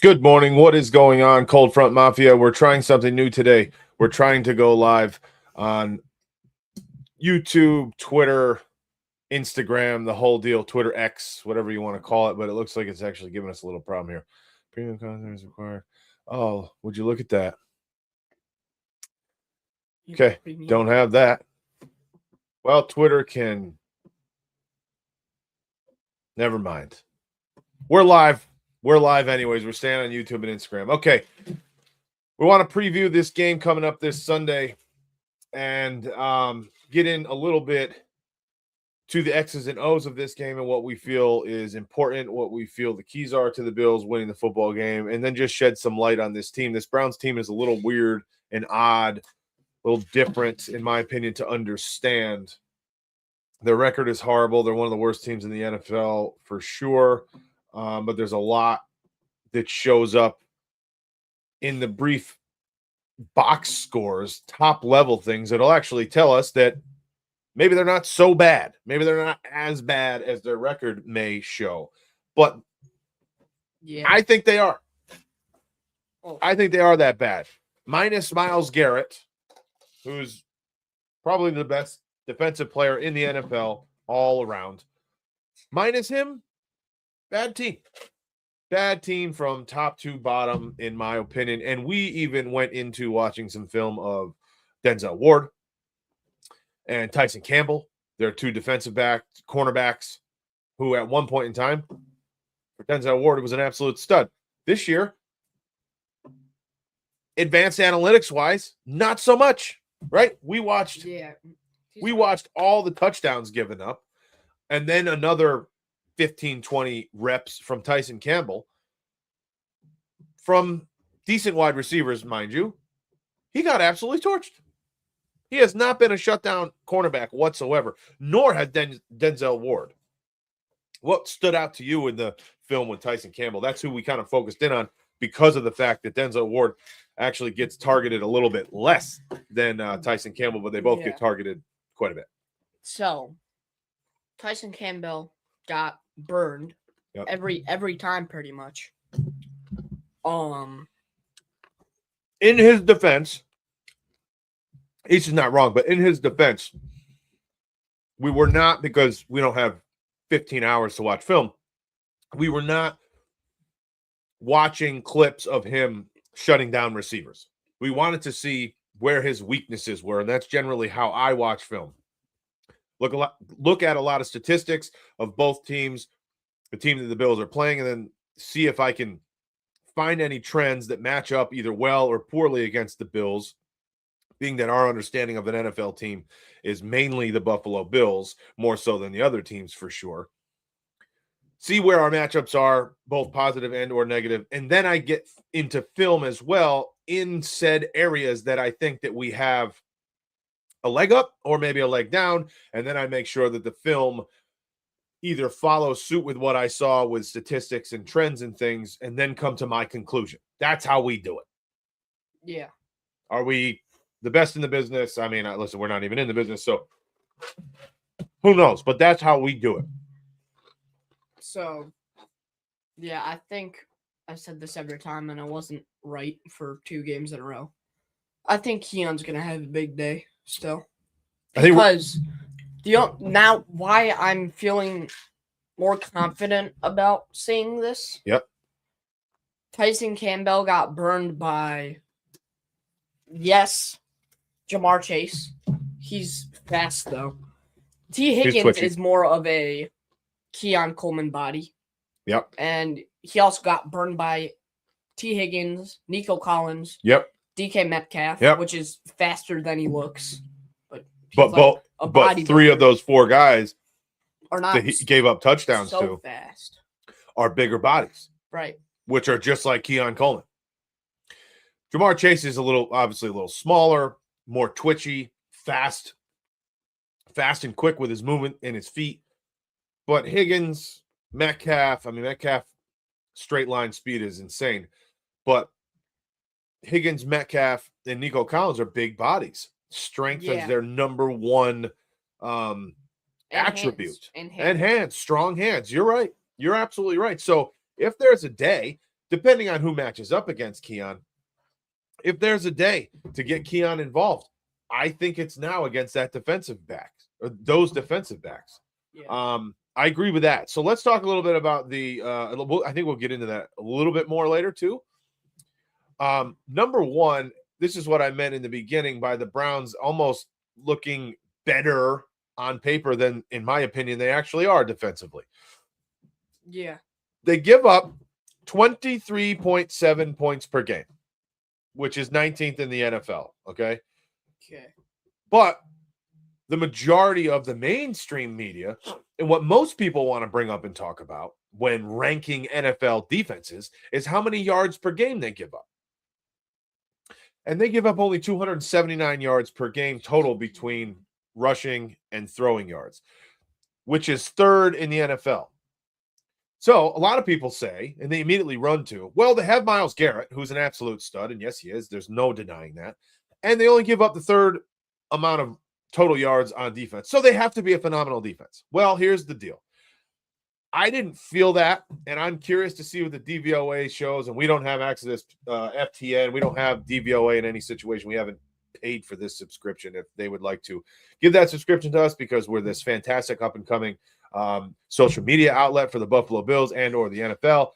Good morning. What is going on, Cold Front Mafia? We're trying something new today. We're trying to go live on YouTube, Twitter, Instagram, the whole deal, Twitter X, whatever you want to call it, but it looks like it's actually giving us a little problem here. Premium content is required. Oh, would you look at that? Okay, don't have that. Well, Twitter can. Never mind. We're live. We're live anyways. We're staying on YouTube and Instagram. Okay. We want to preview this game coming up this Sunday and get in a little bit to the X's and O's of this game and what we feel is important, what we feel the keys are to the Bills winning the football game, and then just shed some light on this team. This Browns team is a little weird and odd, a little different, in my opinion, to understand. Their record is horrible. They're one of the worst teams in the NFL for sure. But there's a lot that shows up in the brief box scores, top level things that'll actually tell us that maybe they're not so bad. Maybe they're not as bad as their record may show. But yeah, I think they are. I think they are that bad. Minus Myles Garrett, who's probably the best defensive player in the NFL all around. Minus him, bad team. Bad team from top to bottom, in my opinion. And we even went into watching some film of Denzel Ward and Tyson Campbell. They're two defensive cornerbacks who at one point in time, for Denzel Ward, was an absolute stud. This year, advanced analytics-wise, not so much, right? We watched all the touchdowns given up, and then another 15, 20 reps from Tyson Campbell. From decent wide receivers, mind you, he got absolutely torched. He has not been a shutdown cornerback whatsoever, nor has Denzel Ward. What stood out to you in the film with Tyson Campbell? That's who we kind of focused in on because of the fact that Denzel Ward actually gets targeted a little bit less than Tyson Campbell, but they both get targeted quite a bit. So, Tyson Campbell got burned every time pretty much. In his defense, he's not wrong, but in his defense, we were not, because we don't have 15 hours to watch film, we were not watching clips of him shutting down receivers. We wanted to see where his weaknesses were, and that's generally how I watch film. Look at a lot of statistics of both teams, the team that the Bills are playing, and then see if I can find any trends that match up either well or poorly against the Bills, being that our understanding of an NFL team is mainly the Buffalo Bills, more so than the other teams for sure. See where our matchups are, both positive and or negative, and then I get into film as well in said areas that I think that we have a leg up or maybe a leg down, and then I make sure that the film either follows suit with what I saw with statistics and trends and things, and then come to my conclusion. That's how we do it. Yeah. Are we the best in the business? I mean, listen, we're not even in the business, so who knows? But that's how we do it. So, yeah, I think I said this every time, and I wasn't right for 2 games in a row. I think Keon's going to have a big day still. Because now why I'm feeling more confident about saying this. Yep. Tyson Campbell got burned by, Ja'Marr Chase. He's fast, though. T. Higgins is more of a Keon Coleman body. Yep. And he also got burned by T. Higgins, Nico Collins. Yep. DK Metcalf, which is faster than he looks. But 3 of those 4 guys are not that he gave up touchdowns so fast are bigger bodies. Right. Which are just like Keon Coleman. Ja'Marr Chase is obviously a little smaller, more twitchy, fast and quick with his movement and his feet. But Higgins, Metcalf, straight line speed is insane. But Higgins, Metcalf, and Nico Collins are big bodies. Strength is their number one attribute. And hands. Strong hands. You're right. You're absolutely right. So If there's a day, depending on who matches up against Keon, if there's a day to get Keon involved, I think it's now against that defensive backs or those defensive backs. Yeah. I agree with that. So let's talk a little bit about the. I think we'll get into that a little bit more later too. Number one, this is what I meant in the beginning by the Browns almost looking better on paper than, in my opinion, they actually are defensively. Yeah. They give up 23.7 points per game, which is 19th in the NFL. Okay. Okay. But the majority of the mainstream media and what most people want to bring up and talk about when ranking NFL defenses is how many yards per game they give up. And they give up only 279 yards per game total between rushing and throwing yards, which is third in the NFL. So a lot of people say, and they immediately run to, well, they have Myles Garrett, who's an absolute stud, and yes, he is. There's no denying that. And they only give up the third amount of total yards on defense. So they have to be a phenomenal defense. Well, here's the deal. I didn't feel that, and I'm curious to see what the DVOA shows, and we don't have access to FTN. We don't have DVOA in any situation. We haven't paid for this subscription. If they would like to give that subscription to us because we're this fantastic up-and-coming social media outlet for the Buffalo Bills and or the NFL,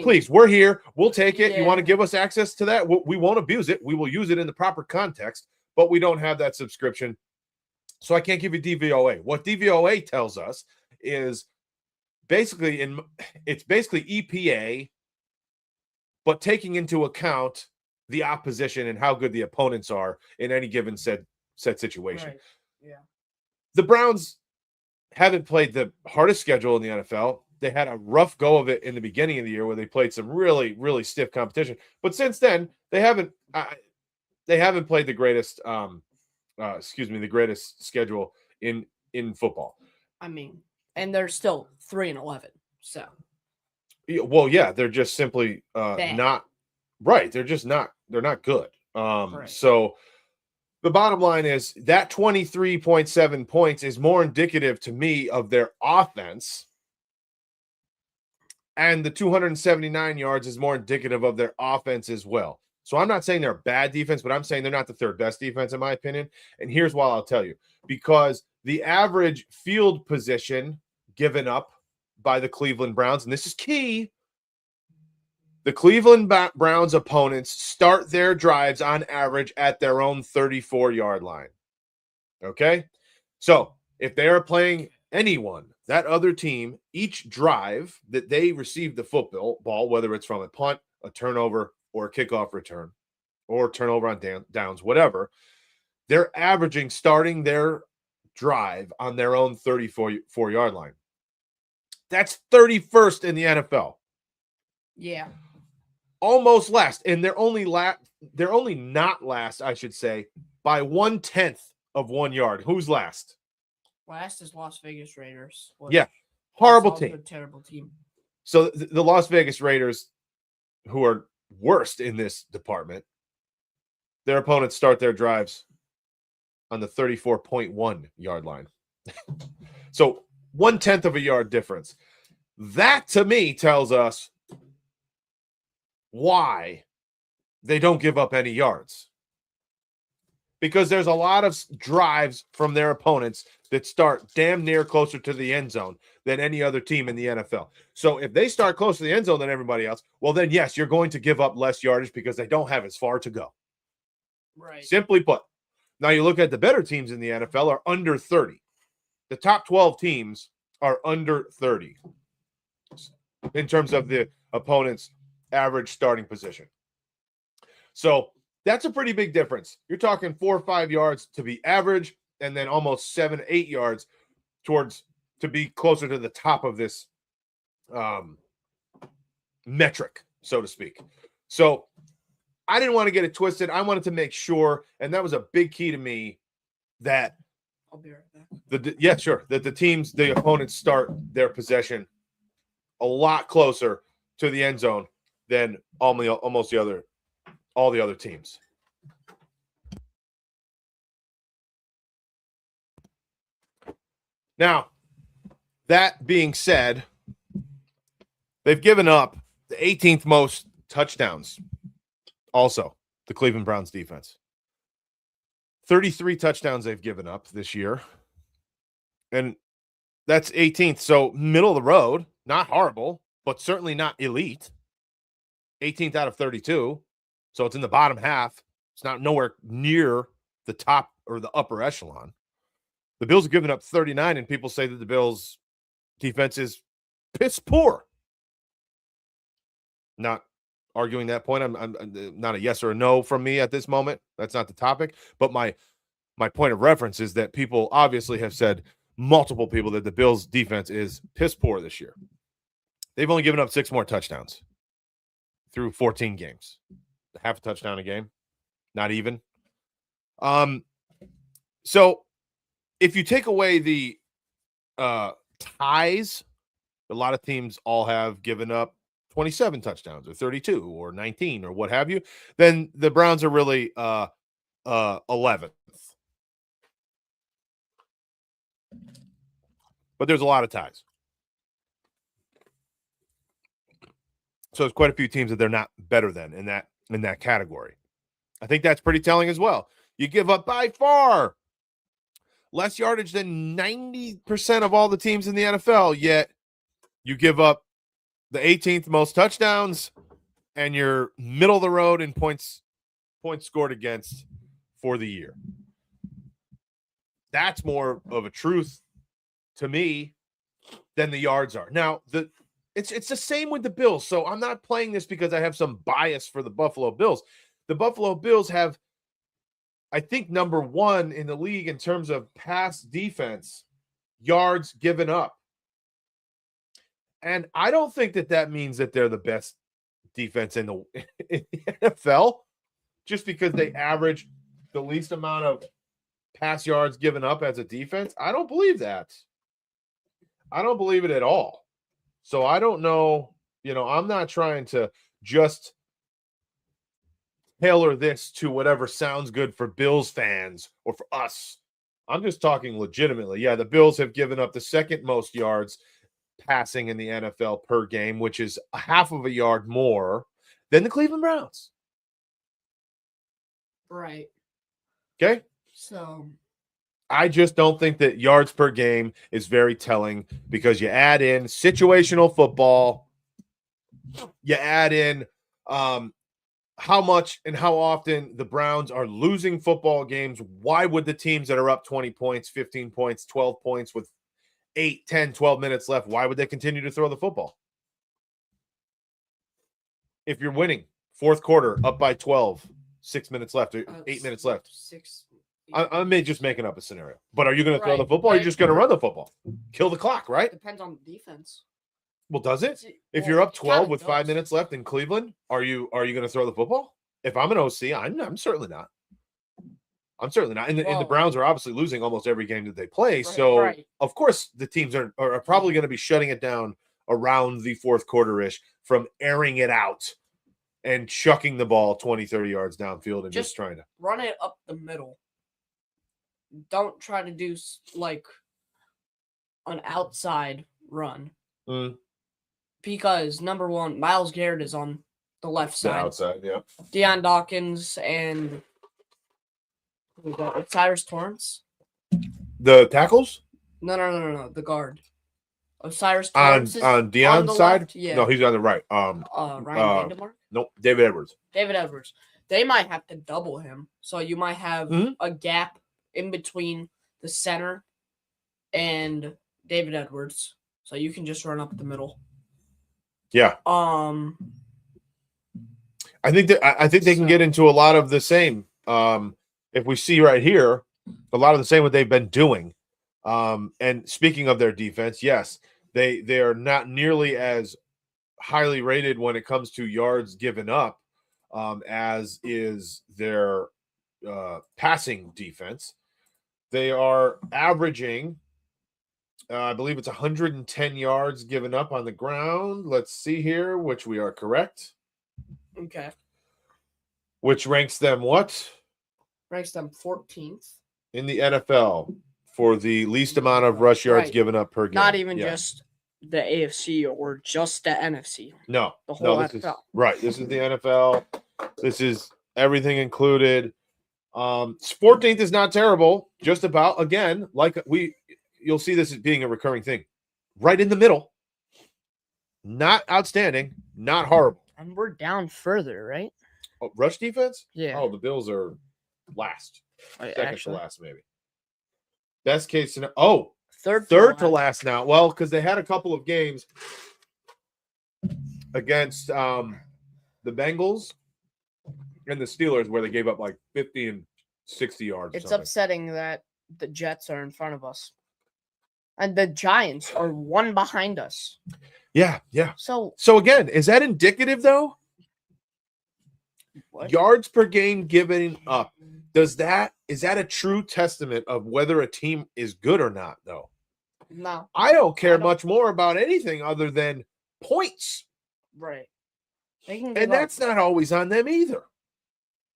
please, we're here. We'll take it. Yeah. You want to give us access to that? We won't abuse it. We will use it in the proper context, but we don't have that subscription. So I can't give you DVOA. What DVOA tells us is it's basically EPA, but taking into account the opposition and how good the opponents are in any given set situation. Right. Yeah. The Browns haven't played the hardest schedule in the NFL. They had a rough go of it in the beginning of the year where they played some really, really stiff competition. But since then, they haven't played the greatest the greatest schedule in football. I mean, and they're still 3-11. So. Well, yeah, they're just simply not right. They're just not. They're not good. Right. So the bottom line is that 23.7 points is more indicative to me of their offense, and the 279 yards is more indicative of their offense as well. So I'm not saying they're a bad defense, but I'm saying they're not the third best defense in my opinion. And here's why I'll tell you. Because the average field position given up by the Cleveland Browns, and this is key, the Cleveland Browns opponents start their drives on average at their own 34-yard line. Okay? So if they are playing anyone, that other team, each drive that they receive the football, whether it's from a punt, a turnover, or a kickoff return, or turnover on downs, whatever, they're averaging starting their drive on their own 34-yard line. That's 31st in the NFL. Yeah. Almost last. And they're only not last, I should say, by 1/10 of 1 yard. Who's last? Last is Las Vegas Raiders. Yeah. Horrible Also team. a terrible team. So the Las Vegas Raiders, who are worst in this department, their opponents start their drives on the 34.1 yard line. So 1/10 of a yard difference. That to me tells us why they don't give up any yards. Because there's a lot of drives from their opponents that start damn near closer to the end zone than any other team in the NFL. So if they start closer to the end zone than everybody else, well, then yes, you're going to give up less yardage because they don't have as far to go. Right. Simply put. Now you look at the better teams in the NFL are under 30. The top 12 teams are under 30 in terms of the opponent's average starting position. So that's a pretty big difference. You're talking 4 or 5 yards to be average, and then almost 7 or 8 yards to be closer to the top of this metric, so to speak. So I didn't want to get it twisted. I wanted to make sure, and that was a big key to me, that I'll be right back. that the opponents start their possession a lot closer to the end zone than all the other teams. Now, that being said, They've given up the 18th most touchdowns. Also, the Cleveland Browns defense. 33 touchdowns they've given up this year. And that's 18th. So middle of the road, not horrible, but certainly not elite. 18th out of 32. So it's in the bottom half. It's not nowhere near the top or the upper echelon. The Bills have given up 39, and people say that the Bills' defense is piss poor. Not arguing that point. I'm not a yes or a no from me at this moment. That's not the topic. But my point of reference is that people obviously have said, multiple people, that the Bills' defense is piss poor this year. They've only given up 6 more touchdowns through 14 games. Half a touchdown a game. Not even. So if you take away the ties, a lot of teams all have given up 27 touchdowns or 32 or 19 or what have you, then the Browns are really 11th. But there's a lot of ties. So there's quite a few teams that they're not better than in that category. I think that's pretty telling as well. You give up by far less yardage than 90% of all the teams in the NFL, yet you give up the 18th most touchdowns, and you're middle of the road in points scored against for the year. That's more of a truth to me than the yards are. Now, it's the same with the Bills. So I'm not playing this because I have some bias for the Buffalo Bills. The Buffalo Bills have, I think, number 1 in the league in terms of pass defense, yards given up. And I don't think that means that they're the best defense in the NFL just because they average the least amount of pass yards given up as a defense. I don't believe that. I don't believe it at all. So I don't know. I'm not trying to just tailor this to whatever sounds good for Bills fans or for us. I'm just talking legitimately. Yeah, the Bills have given up the second most yards passing in the NFL per game, which is a half of a yard more than the Cleveland Browns. Right. Okay? So I just don't think that yards per game is very telling because you add in situational football, you add in how much and how often the Browns are losing football games. Why would the teams that are up 20 points, 15 points, 12 points with 8, 10, 12 minutes left, why would they continue to throw the football? If you're winning, fourth quarter, up by 12, 6 minutes left, or 8 minutes left. 6. I'm just making up a scenario. But are you going to throw the Right, football or are you but- just going to run the football? Kill the clock, right? Depends on the defense. Well, does it? If Well, you're up it 12 kinda with 5 does. minutes left in Cleveland, are you going to throw the football? If I'm an OC, I'm certainly not. I'm certainly not. And the Well- Browns are obviously losing almost every game that they play. Right, So, right. of course, the teams are probably going to be shutting it down around the fourth quarter-ish from airing it out and chucking the ball 20, 30 yards downfield and just trying to. Run it up the middle. Don't try to do like an outside run. Because number 1, Myles Garrett is on the left The side. outside, yeah. Deion Dawkins and Cyrus Torrance. The tackles? No. The guard. Cyrus On Torrance is Deion's the side? left, yeah. No, he's on the right. Ryan Vandermark. Nope, David Edwards. David Edwards. They might have to double him. So you might have Mhm. a gap in between the center and David Edwards. So you can just run up the middle. Yeah. I think they can get into a lot of the same. If we see right here, a lot of the same what they've been doing. And speaking of their defense, yes, they are not nearly as highly rated when it comes to yards given up as is their passing defense. They are averaging, I believe it's 110 yards given up on the ground. Let's see here, which we are correct. Okay. Which ranks them what? Ranks them 14th. In the NFL for the least amount of rush yards Right. given up per game. Not even Yeah. just the AFC or just the NFC? No, The whole this is NFL. right. This is the NFL. This is everything included. 14th is not terrible. Just about, again, like you'll see this as being a recurring thing. Right in the middle. Not outstanding, not horrible. And we're down further, right? Oh, rush defense? Yeah. Oh, the Bills are last. Second Actually, to last, maybe. Best case scenario. Oh, third to last now. Well, because they had a couple of games against the Bengals and the Steelers where they gave up like 50 and 60 yards. It's upsetting that the Jets are in front of us. And the Giants are one behind us. Yeah. So again, is that indicative though? what? Yards per game given up. Is that a true testament of whether a team is good or not, though? No. I don't care much more about anything other than points. Right. And that's not always on them either.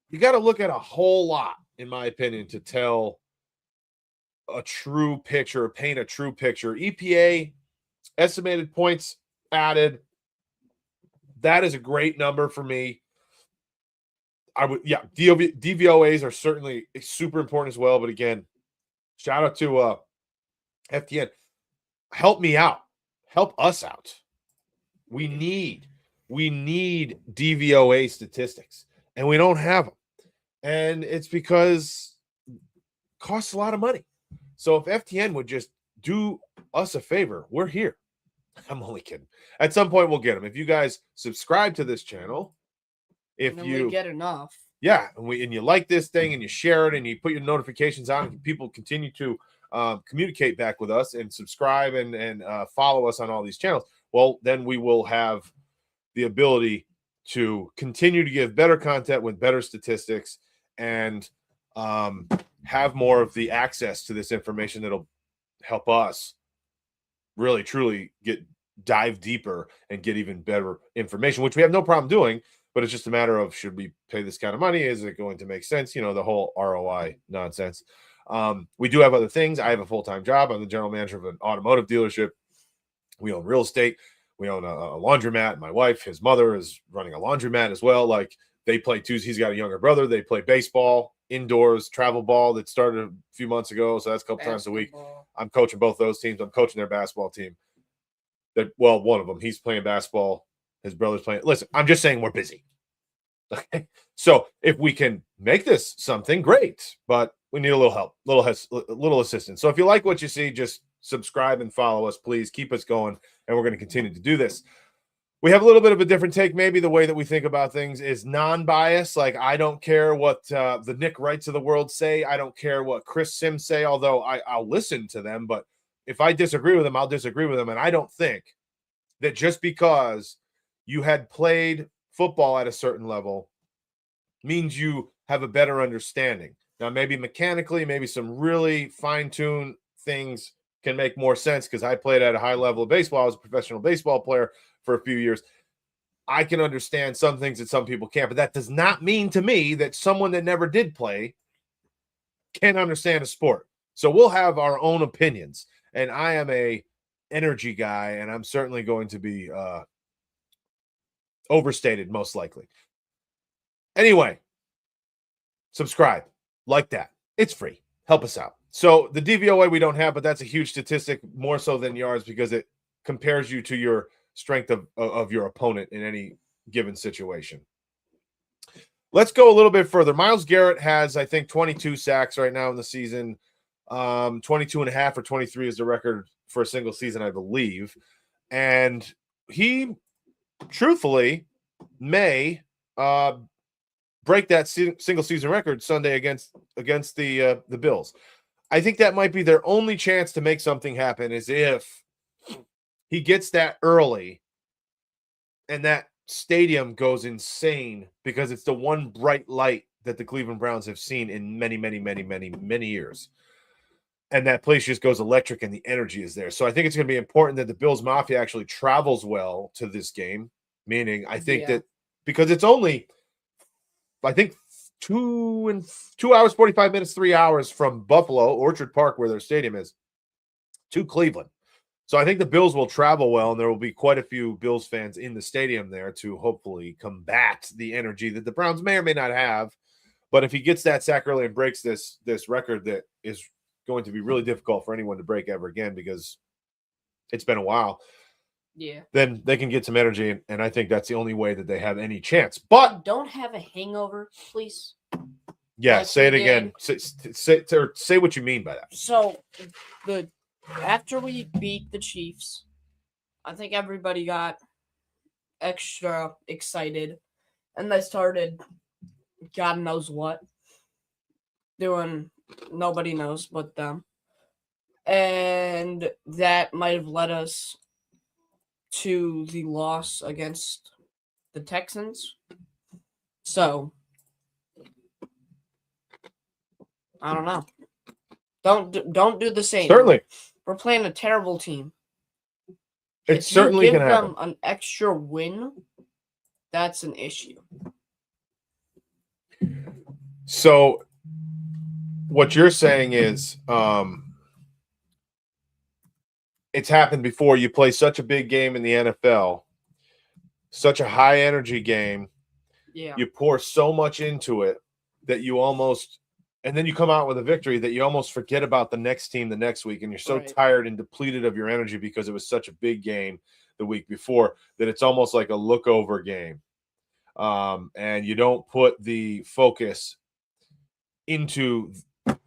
You got to look at a whole lot, in my opinion, to tell a true picture, paint a true picture. EPA, estimated points added. That is a great number for me. DVOAs are certainly super important as well. But again, shout out to FTN. Help me out. Help us out. We need DVOA statistics, and we don't have them. And it's because it costs a lot of money. So if FTN would just do us a favor, we're here. I'm only kidding. At some point, we'll get them. If you guys subscribe to this channel, if you get enough, and you like this thing and you share it and you put your notifications on, and people continue to communicate back with us and subscribe and follow us on all these channels, well, then we will have the ability to continue to give better content with better statistics and have more of the access to this information that'll help us really truly dive deeper and get even better information, which we have no problem doing. But it's just a matter of, should we pay this kind of money? Is it going to make sense? The whole ROI nonsense. We do have other things. I have a full-time job. I'm the general manager of an automotive dealership. We own real estate. We own a laundromat. My wife, his mother, is running a laundromat as well. Like, they play Tuesday. He's got a younger brother. They play baseball, indoors, travel ball that started a few months ago. So that's a couple times a week. I'm coaching both those teams. I'm coaching their basketball team. One of them, he's playing basketball. His brother's playing. Listen, I'm just saying we're busy. Okay. So if we can make this something, great. But we need a little help, little assistance. So if you like what you see, just subscribe and follow us, please. Keep us going, and we're going to continue to do this. We have a little bit of a different take. Maybe the way that we think about things is non-biased. Like, I don't care what the Nick Wrights of the world say. I don't care what Chris Sims say, although I'll listen to them. But if I disagree with them, I'll disagree with them. And I don't think that just because you had played football at a certain level means you have a better understanding. Now, maybe mechanically, maybe some really fine-tuned things can make more sense because I played at a high level of baseball. I was a professional baseball player for a few years. I can understand some things that some people can't, but that does not mean to me that someone that never did play can't understand a sport. So we'll have our own opinions, and I am a energy guy, and I'm certainly going to be overstated, most likely. Anyway, subscribe, like that. It's free. Help us out. So the DVOA we don't have, but that's a huge statistic, more so than yards, because it compares you to your strength of your opponent in any given situation. Let's go a little bit further. Myles Garrett has, I think, 22 sacks right now in the season. 22 and a half or 23 is the record for a single season, I believe. And he, truthfully, may break that single season record Sunday against the Bills. I think that might be their only chance to make something happen, is if he gets that early and that stadium goes insane, because it's the one bright light that the Cleveland Browns have seen in many, many, many, many, many years. And that place just goes electric and the energy is there. So I think it's going to be important that the Bills Mafia actually travels well to this game, meaning I think that because it's only, I think, 2 hours, 45 minutes, 3 hours from Buffalo, Orchard Park, where their stadium is, to Cleveland. So I think the Bills will travel well, and there will be quite a few Bills fans in the stadium there to hopefully combat the energy that the Browns may or may not have. But if he gets that sack early and breaks this record that is going to be really difficult for anyone to break ever again because it's been a while, Yeah. then they can get some energy, and I think that's the only way that they have any chance. But don't have a hangover, please. yeah, Like say it we again. Say what you mean by that. So, after we beat the Chiefs, I think everybody got extra excited, and they started, God knows what, doing nobody knows but them, and that might have led us to the loss against the Texans. So, I don't know. Don't do the same. Certainly. We're playing a terrible team. It certainly if you can give happen. them an extra win, that's an issue. So what you're saying is it's happened before. You play such a big game in the NFL, such a high energy game. Yeah. You pour so much into it that you almost, and then you come out with a victory that you almost forget about the next team the next week, and you're so tired and depleted of your energy because it was such a big game the week before that it's almost like a look-over game. And you don't put the focus into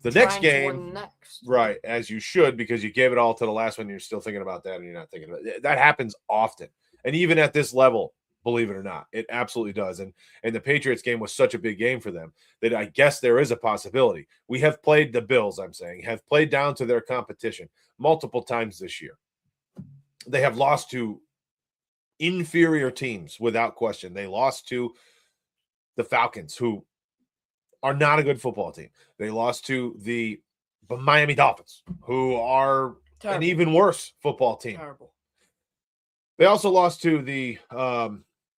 the next game, right, as you should, because you gave it all to the last one. And you're still thinking about that, and you're not thinking about it. That happens often, and even at this level, believe it or not, it absolutely does. And the Patriots game was such a big game for them that I guess there is a possibility. We have played the Bills, I'm saying, have played down to their competition multiple times this year. They have lost to inferior teams without question. They lost to the Falcons, who are not a good football team. They lost to the Miami Dolphins, who are an even worse football team. Terrible. They also lost to the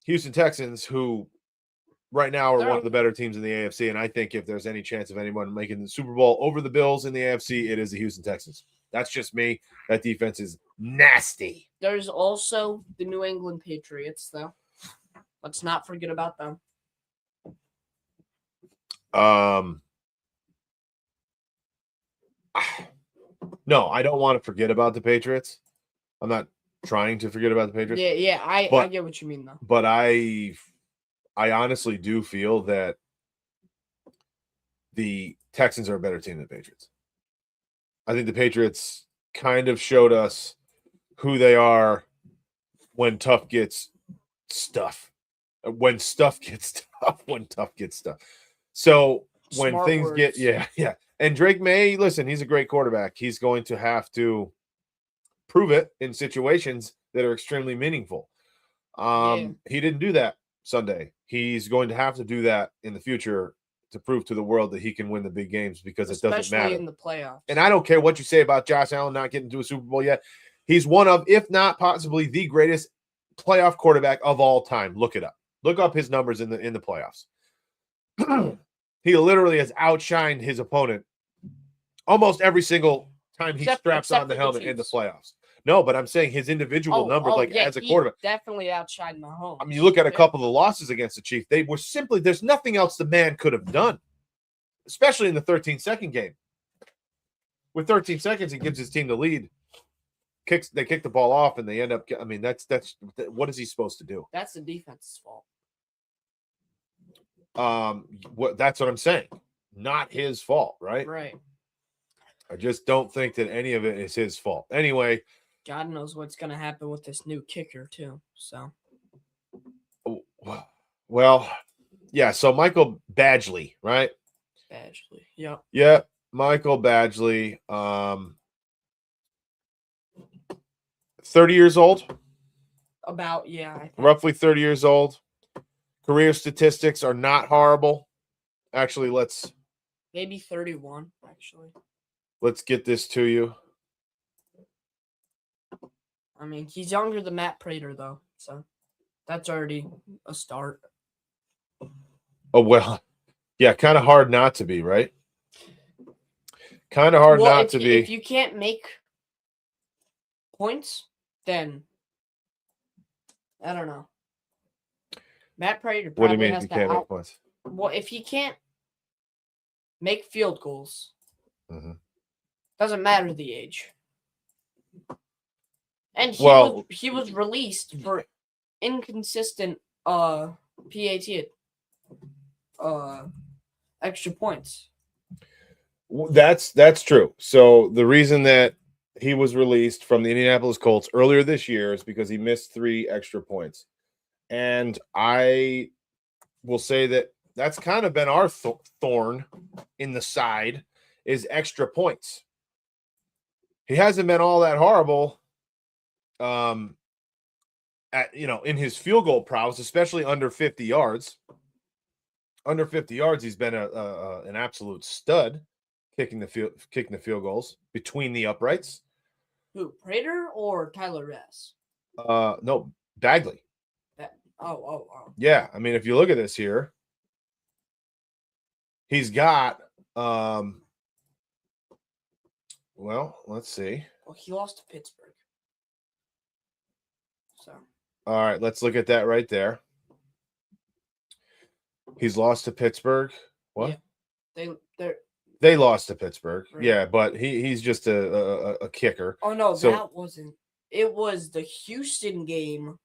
Houston Texans, who right now are one of the better teams in the AFC. And I think if there's any chance of anyone making the Super Bowl over the Bills in the AFC, it is the Houston Texans. That's just me. That defense is nasty. There's also the New England Patriots, though. Let's not forget about them. No, I don't want to forget about the Patriots. I'm not trying to forget about the Patriots. Yeah, I get what you mean, though. But I honestly do feel that the Texans are a better team than the Patriots. I think the Patriots kind of showed us who they are when tough gets stuff. When stuff gets tough, when tough gets stuff. So when Smart things words. get, yeah. And Drake May, listen, he's a great quarterback. He's going to have to prove it in situations that are extremely meaningful. He didn't do that Sunday. He's going to have to do that in the future to prove to the world that he can win the big games, because it doesn't matter. Especially in the playoffs. And I don't care what you say about Josh Allen not getting to a Super Bowl yet. He's one of, if not possibly the greatest playoff quarterback of all time. Look it up. Look up his numbers in the playoffs. He literally has outshined his opponent almost every single time he straps on the helmet in the playoffs. No, but I'm saying his individual numbers, as a quarterback. Definitely outshined Mahomes. I mean, you look at a couple of the losses against the Chiefs, they were simply, there's nothing else the man could have done, especially in the 13-second game. With 13 seconds, he gives his team the lead. They kick the ball off, and they end up, I mean, that's what is he supposed to do? That's the defense's fault. That's what I'm saying. Not his fault, right? Right. I just don't think that any of it is his fault. Anyway, God knows what's going to happen with this new kicker too. So, well, yeah. So Michael Badgley, right? Badgley, yep. Yeah, Michael Badgley. 30 years old. About, yeah. Roughly 30 years old. Career statistics are not horrible. Actually, maybe 31, actually. Let's get this to you. I mean, he's younger than Matt Prater, though, so that's already a start. Oh, well, yeah, kind of hard not to be, right? Kind of hard not to be. If you can't make points, then I don't know. Matt Prater What do you probably mean if has you to can't make points? Well, if he can't make field goals, Mhm. doesn't matter the age. And he was released for inconsistent PAT extra points. That's true. So the reason that he was released from the Indianapolis Colts earlier this year is because he missed 3 extra points. And I will say that that's kind of been our thorn in the side is extra points. He hasn't been all that horrible in his field goal prowess, especially under 50 yards. Under 50 yards, he's been an absolute stud kicking the field goals between the uprights. Who, Prater or Tyler Ress? No, Bagley. Oh. Yeah, I mean, if you look at this here, he's got well, let's see. Well, he lost to Pittsburgh. So. All right, let's look at that right there. He's lost to Pittsburgh. What? Yeah. They lost to Pittsburgh. Right. Yeah, but he's just a kicker. Oh no, so, that wasn't. It was the Houston game.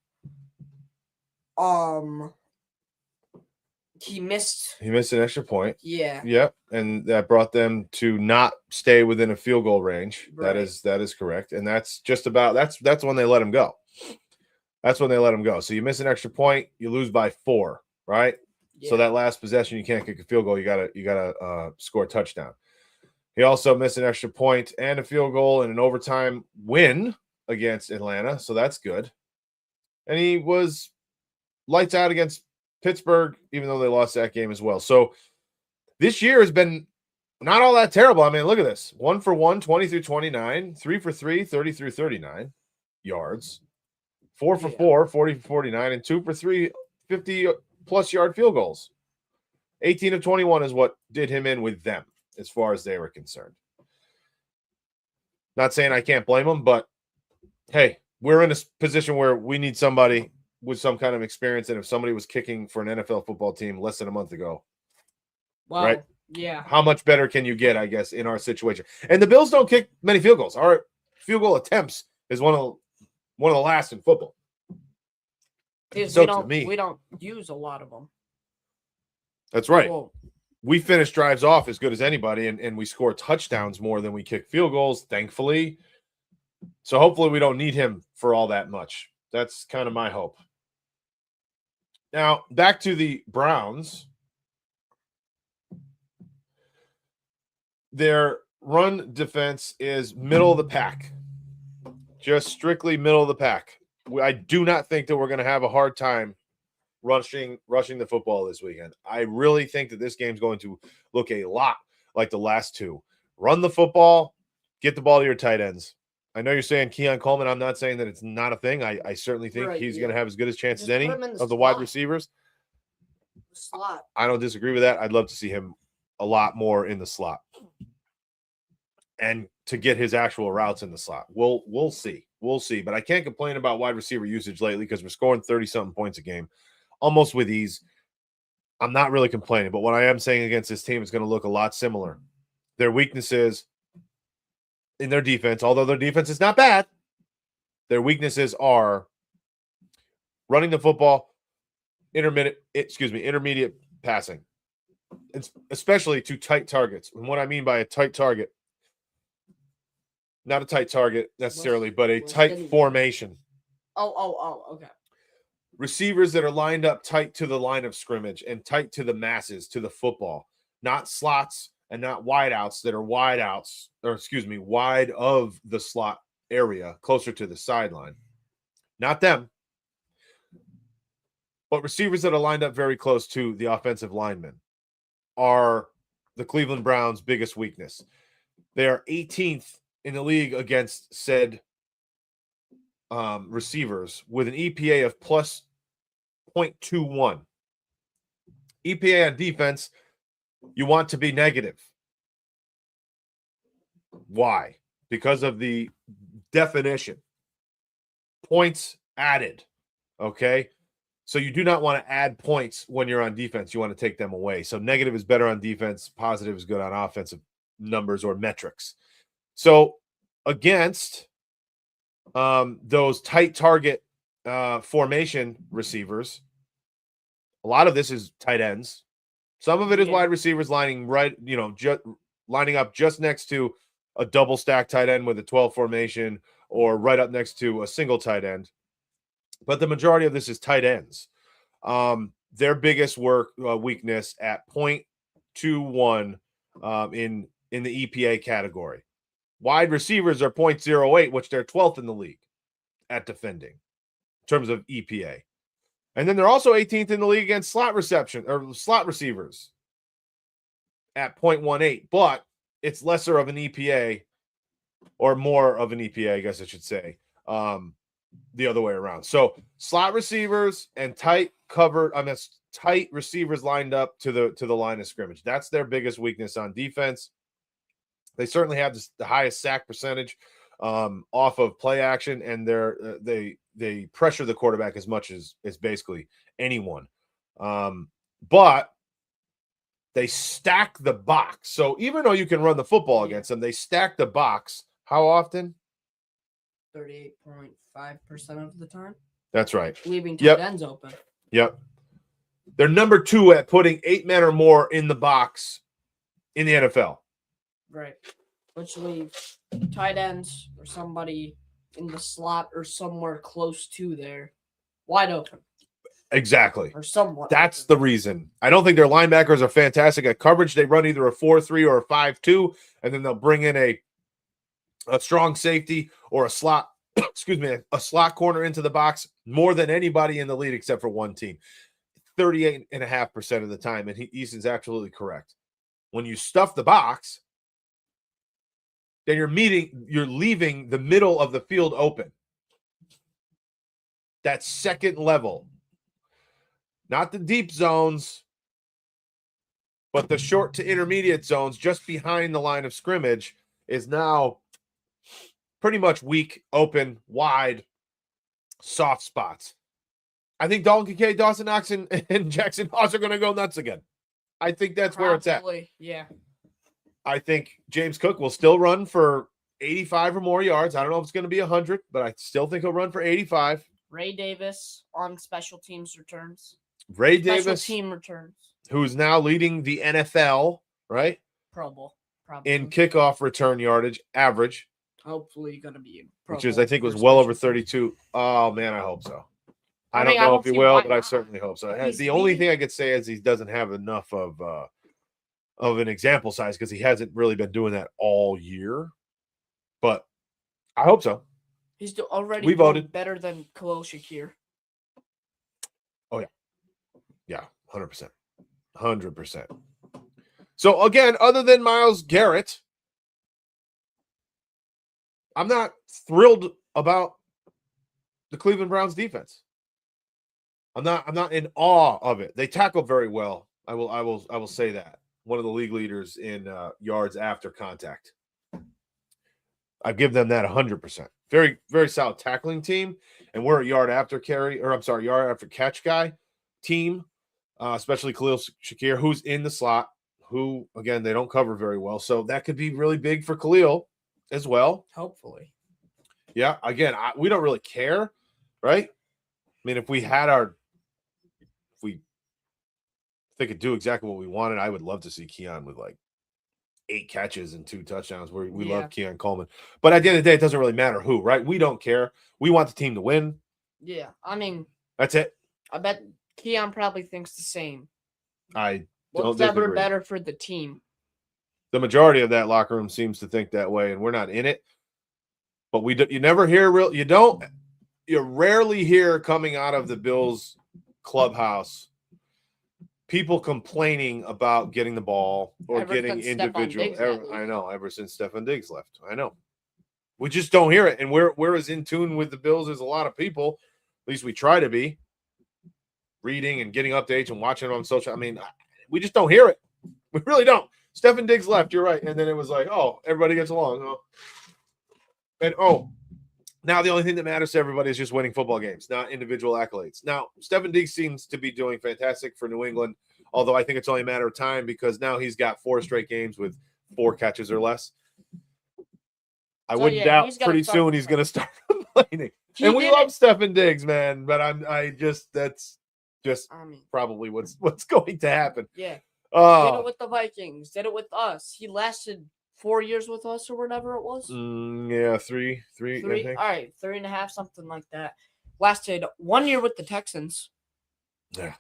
He missed an extra point. Yeah. Yep, and that brought them to not stay within a field goal range. Right. That is correct. And that's just about that's when they let him go. That's when they let him go. So you miss an extra point, you lose by 4, right? Yeah. So that last possession, you can't kick a field goal. You gotta score a touchdown. He also missed an extra point and a field goal in an overtime win against Atlanta. So that's good. And he was lights out against Pittsburgh, even though they lost that game as well. So this year has been not all that terrible. I mean, look at this. 1 for 1, 20 through 29, 3 for 3, 30 through 39 yards, 4 for 4, 40 for 49, and 2 for 3, 50-plus yard field goals. 18 of 21 is what did him in with them as far as they were concerned. Not saying I can't blame them, but hey, we're in a position where we need somebody with some kind of experience. And if somebody was kicking for an NFL football team less than a month ago, well, right? Yeah. How much better can you get, I guess, in our situation? And the Bills don't kick many field goals. Our field goal attempts is one of the last in football. So we don't use a lot of them. That's right. Well, we finish drives off as good as anybody, and we score touchdowns more than we kick field goals, thankfully. So hopefully we don't need him for all that much. That's kind of my hope. Now, back to the Browns. Their run defense is middle of the pack. Just strictly middle of the pack. I do not think that we're going to have a hard time rushing the football this weekend. I really think that this game's going to look a lot like the last two. Run the football, get the ball to your tight ends. I know you're saying Keon Coleman. I'm not saying that it's not a thing. I certainly think he's going to have as good a chance as any of the wide receivers. Slot. I don't disagree with that. I'd love to see him a lot more in the slot and to get his actual routes in the slot. We'll see. We'll see. But I can't complain about wide receiver usage lately because we're scoring 30-something points a game almost with ease. I'm not really complaining, but what I am saying against this team is going to look a lot similar. Their weaknesses in their defense, although their defense is not bad, their weaknesses are running the football, intermediate passing, especially to tight targets. And what I mean by a tight target, not a tight target necessarily, but a tight formation. Oh, okay. Receivers that are lined up tight to the line of scrimmage and tight to the masses, to the football, not slots and not wide outs that are wide of the slot area, closer to the sideline. Not them. But receivers that are lined up very close to the offensive linemen are the Cleveland Browns' biggest weakness. They are 18th in the league against said receivers with an EPA of plus 0.21. EPA on defense, you want to be negative. Why? Because of the definition points added. Okay. So you do not want to add points when you're on defense. You want to take them away. So negative is better on defense. Positive is good on offensive numbers or metrics. So against those tight target formation receivers, a lot of this is tight ends. Some of it is wide receivers lining right, lining up just next to a double stack tight end with a 12 formation or right up next to a single tight end. But the majority of this is tight ends. Their biggest weakness at 0.21 in the EPA category. Wide receivers are 0.08, which they're 12th in the league at defending in terms of EPA. And then they're also 18th in the league against slot receivers at 0.18, but it's lesser of an EPA or more of an EPA, I guess I should say, the other way around. So slot receivers and tight receivers lined up to the line of scrimmage. That's their biggest weakness on defense. They certainly have the highest sack percentage off of play action, and they pressure the quarterback as much as basically anyone. But they stack the box. So even though you can run the football against them, they stack the box. How often? 38.5% of the time. That's right. Leaving tight ends open. Yep. They're number 2 at putting 8 men or more in the box in the NFL. Right. Which leaves tight ends or somebody in the slot or somewhere close to there wide open. Exactly. Or somewhat. That's the reason. I don't think their linebackers are fantastic at coverage. They run either a 4-3 or a 5-2, and then they'll bring in a strong safety or a slot, a slot corner into the box more than anybody in the league except for one team. 38.5% of the time, and Easton's absolutely correct. When you stuff the box, then you're leaving the middle of the field open. That second level. Not the deep zones, but the short to intermediate zones just behind the line of scrimmage is now pretty much weak, open, wide, soft spots. I think Dalton Kincaid, Dawson Knox, and Jackson Haas are going to go nuts again. I think that's where it's at. Yeah. I think James Cook will still run for 85 or more yards. I don't know if it's going to be 100, but I still think he'll run for 85. Ray Davis on special teams returns. Special team returns. Who's now leading the NFL, right? Pro Bowl, probably. In kickoff return yardage average. Hopefully going to be which is, I think, was well over 32. Oh, man, I hope so. I don't know if he will, but I certainly hope so. The only thing I could say is he doesn't have enough of an example size because he hasn't really been doing that all year. But I hope so. He's already voted better than Khalil Shakir. Oh, yeah. Yeah, 100%. 100%. So, again, other than Myles Garrett, I'm not thrilled about the Cleveland Browns defense. I'm not in awe of it. They tackled very well. I will say that. One of the league leaders in yards after contact. I give them that 100%. Very, very solid tackling team. And we're a yard after catch guy team, especially Khalil Shakir, who's in the slot, who, again, they don't cover very well. So that could be really big for Khalil as well. Hopefully. Yeah, again, we don't really care, right? I mean, if they could do exactly what we wanted, I would love to see Keon with like 8 catches and 2 touchdowns. We love Keon Coleman. But at the end of the day, it doesn't really matter who, right? We don't care. We want the team to win. Yeah, I mean. That's it. I bet Keon probably thinks the same. I don't disagree. What's ever better for the team? The majority of that locker room seems to think that way, and we're not in it. But you never hear you rarely hear coming out of the Bills clubhouse people complaining about getting the ball or getting individual. I know, ever since Stefon Diggs left. I know. We just don't hear it. And we're as in tune with the Bills as a lot of people. At least we try to be. Reading and getting updates and watching on social. I mean, we just don't hear it. We really don't. Stefon Diggs left, you're right. And then it was like, oh, everybody gets along. Oh. And Now, the only thing that matters to everybody is just winning football games, not individual accolades. Now, Stefon Diggs seems to be doing fantastic for New England, although I think it's only a matter of time because now he's got 4 straight games with 4 catches or less. I wouldn't doubt pretty soon he's going to start complaining. And we love Stefon Diggs, man, but that's probably what's going to happen. Yeah. Did it with the Vikings. Did it with us. He lasted 4 years with us or whatever it was. Yeah, three. I think. All right, 3.5, something like that. Lasted 1 year with the Texans. Yeah,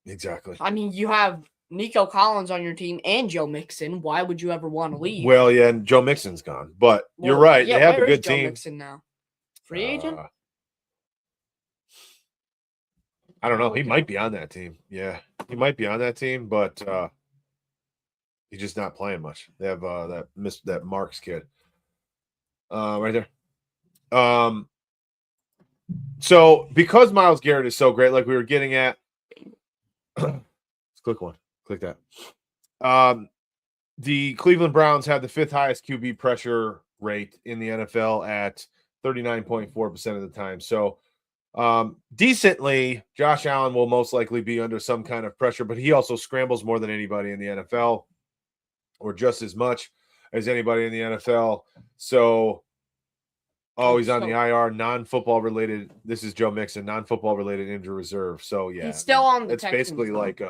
exactly. I mean, you have Nico Collins on your team and Joe Mixon. Why would you ever want to leave? Well, yeah, and Joe Mixon's gone, but you're right. Yeah, they have a good Joe team. Mixon now? Free agent? I don't know. He might be on that team. Yeah, he might be on that team, but he's just not playing much. They have that Marks kid right there. So because Myles Garrett is so great, like we were getting at, let's click that. The Cleveland Browns have the 5th highest QB pressure rate in the NFL at 39.4% of the time. So decently, Josh Allen will most likely be under some kind of pressure, but he also scrambles more than anybody in the NFL, or just as much as anybody in the NFL. So, he's on the IR, non-football related. This is Joe Mixon, non-football related injury reserve. So yeah, he's still on the. It's basically though. Like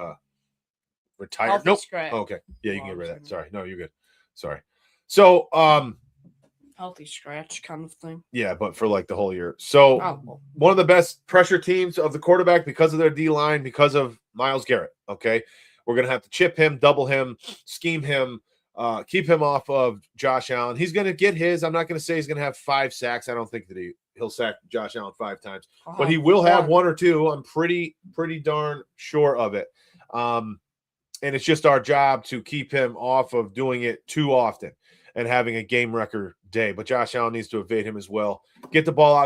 retired. Healthy nope. Scratch. Oh, okay. Yeah, you can get rid of that. Sorry. No, you're good. Sorry. So healthy scratch kind of thing. Yeah, but for like the whole year. So one of the best pressure teams of the quarterback because of their D-line, because of Myles Garrett. Okay. We're going to have to chip him, double him, scheme him, keep him off of Josh Allen. He's going to get his. I'm not going to say he's going to have 5 sacks. I don't think that he'll sack Josh Allen 5 times, but he will have 1 or 2. I'm pretty darn sure of it. And it's just our job to keep him off of doing it too often and having a game record day. But Josh Allen needs to evade him as well. Get the ball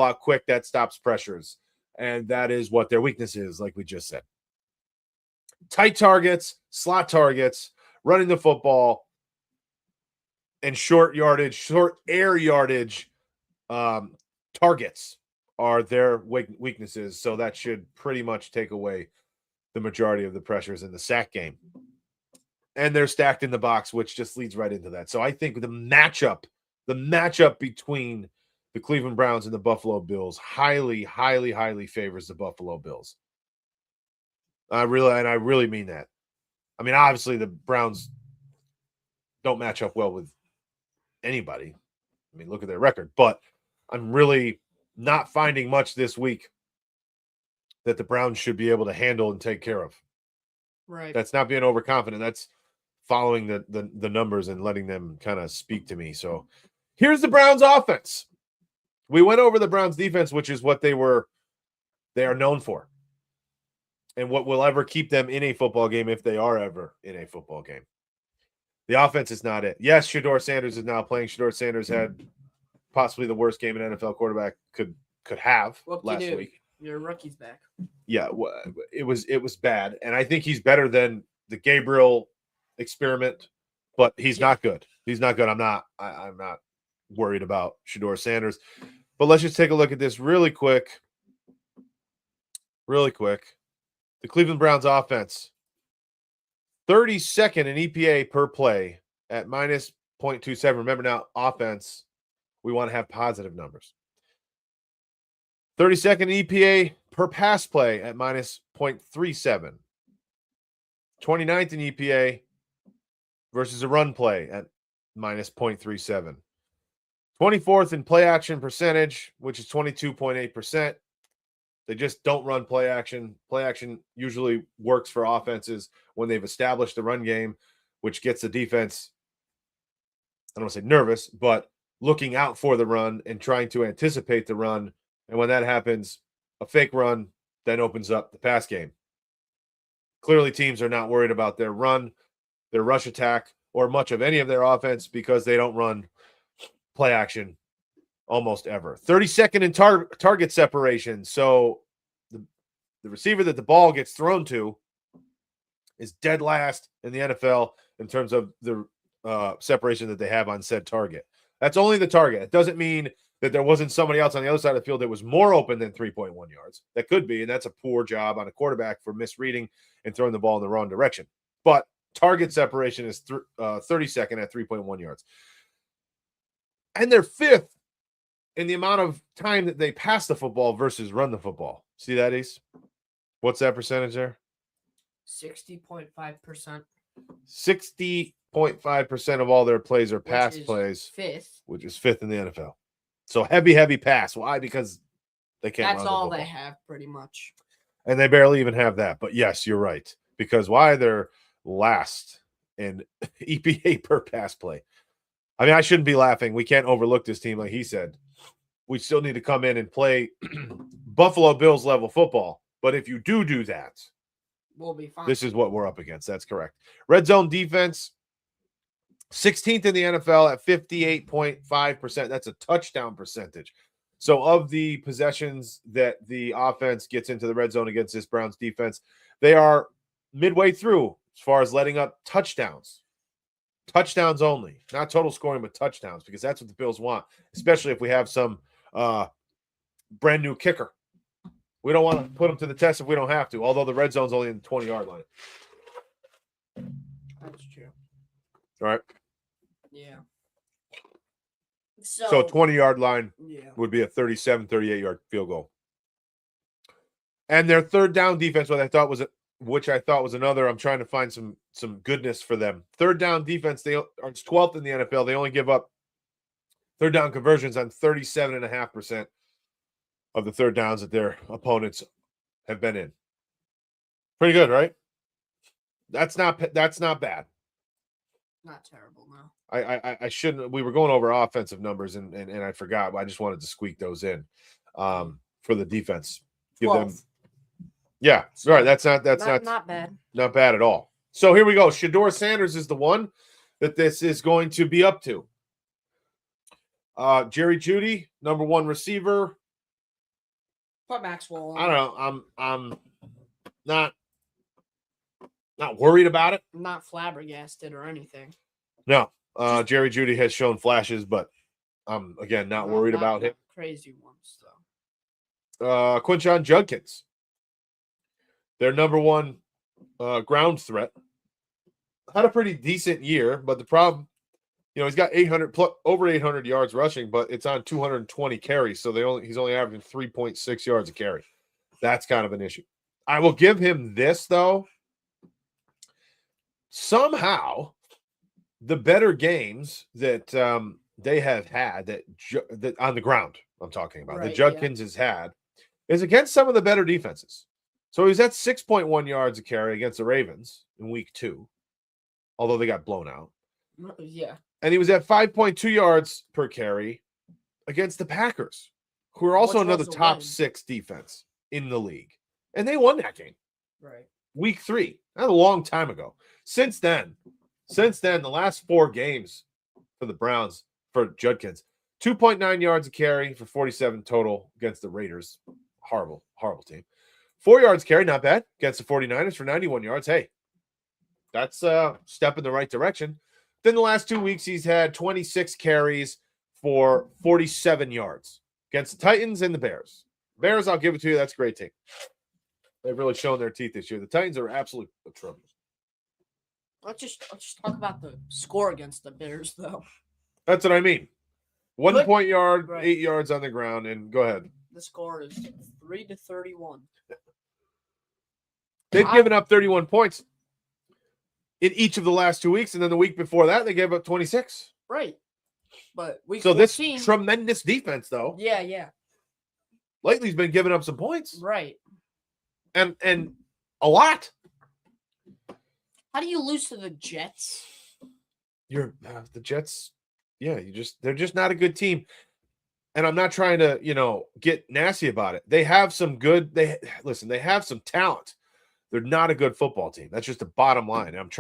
out quick. That stops pressures. And that is what their weakness is, like we just said. Tight targets, slot targets, running the football, and short air yardage targets are their weaknesses. So that should pretty much take away the majority of the pressures in the sack game. And they're stacked in the box, which just leads right into that. So I think the matchup between the Cleveland Browns and the Buffalo Bills highly favors the Buffalo Bills. I really mean that. I mean, obviously the Browns don't match up well with anybody. I mean, look at their record, but I'm really not finding much this week that the Browns should be able to handle and take care of. Right. That's not being overconfident. That's following the numbers and letting them kind of speak to me. So here's the Browns offense. We went over the Browns defense, which is what they are known for. And what will ever keep them in a football game if they are ever in a football game. The offense is not it. Yes, Shedeur Sanders is now playing. Shedeur Sanders had possibly the worst game an NFL quarterback could have last week. Your rookie's back. Yeah, it was bad. And I think he's better than the Gabriel experiment, but he's not good. He's not good. I'm not worried about Shedeur Sanders. But let's just take a look at this really quick. The Cleveland Browns offense, 32nd in EPA per play at minus 0.27. Remember now, offense, we want to have positive numbers. 32nd EPA per pass play at minus 0.37. 29th in EPA versus a run play at minus 0.37. 24th in play action percentage, which is 22.8%. They just don't run play action. Play action usually works for offenses when they've established the run game, which gets the defense, I don't want to say nervous, but looking out for the run and trying to anticipate the run. And when that happens, a fake run then opens up the pass game. Clearly, teams are not worried about their run, their rush attack, or much of any of their offense because they don't run play action almost ever. 32nd in target separation. So the receiver that the ball gets thrown to is dead last in the NFL in terms of the separation that they have on said target. That's only the target. It doesn't mean that there wasn't somebody else on the other side of the field that was more open than 3.1 yards. That could be, and that's a poor job on a quarterback for misreading and throwing the ball in the wrong direction. But target separation is 32nd at 3.1 yards. And they're 5th in the amount of time that they pass the football versus run the football. See that, Ace? What's that percentage there? 60.5%. 60.5% of all their plays are pass plays, 5th. which is 5th in the NFL. So heavy pass. Why? Because they can't. That's all they have, pretty much. And they barely even have that. But yes, you're right. Because why? They're last in EPA per pass play. I mean, I shouldn't be laughing. We can't overlook this team, like he said. We still need to come in and play Buffalo Bills level football. But if you do that, we'll be fine. This is what we're up against. That's correct. Red zone defense, 16th in the NFL at 58.5%. That's a touchdown percentage. So of the possessions that the offense gets into the red zone against this Browns defense, they are midway through as far as letting up touchdowns. Touchdowns only, not total scoring, but touchdowns, because that's what the Bills want, especially if we have some brand new kicker. We don't want to put them to the test if we don't have to, although the red zone's only in the 20-yard line. That's true. All right. Yeah. So 20-yard line would be a 37, 38-yard field goal. And their third down defense, which I thought was another, I'm trying to find some goodness for them. Third down defense, they are 12th in the NFL. They only give up third down conversions on 37.5% of the third downs that their opponents have been in. Pretty good, right? That's not bad. Not terrible, no. I shouldn't. We were going over offensive numbers and I forgot. I just wanted to squeak those in for the defense. Give 12th. them. Yeah, right. That's not bad. Not bad at all. So here we go. Shedeur Sanders is the one that this is going to be up to. Jerry Jeudy, number 1 receiver. Put Maxwell on. I don't know. I'm not worried about it. Not flabbergasted or anything. No. Jerry Jeudy has shown flashes, but I'm again not worried about it. Crazy ones though. Quinshon Judkins, their number 1 ground threat, had a pretty decent year, but the problem, he's got over 800 yards rushing, but it's on 220 carries, so he's only averaging 3.6 yards a carry. That's kind of an issue. I will give him this though. Somehow, the better games that they have had that on the ground, I'm talking about, that Judkins has had, is against some of the better defenses. So he's at 6.1 yards a carry against the Ravens in week 2, although they got blown out. Yeah. And he was at 5.2 yards per carry against the Packers, who are also another top 6 defense in the league. And they won that game. Right. Week 3. Not a long time ago. Since then, the last 4 games for the Browns, for Judkins, 2.9 yards a carry for 47 total against the Raiders. Horrible team. 4 yards carry, not bad, against the 49ers for 91 yards. Hey, that's a step in the right direction. Then the last 2 weeks, he's had 26 carries for 47 yards against the Titans and the Bears. Bears, I'll give it to you. That's a great team. They've really shown their teeth this year. The Titans are absolutely atrocious. Let's just talk about the score against the Bears, though. That's what I mean. 1 point yard, 8 yards on the ground, and go ahead. The score is 3-31. They've given up 31 points in each of the last 2 weeks, and then the week before that, they gave up 26. Right. But week so 14, this tremendous defense, though. Yeah. Lately's been giving up some points. Right. And a lot. How do you lose to the Jets? The Jets, they're just not a good team. And I'm not trying to, get nasty about it. They have some they have some talent. They're not a good football team. That's just the bottom line. And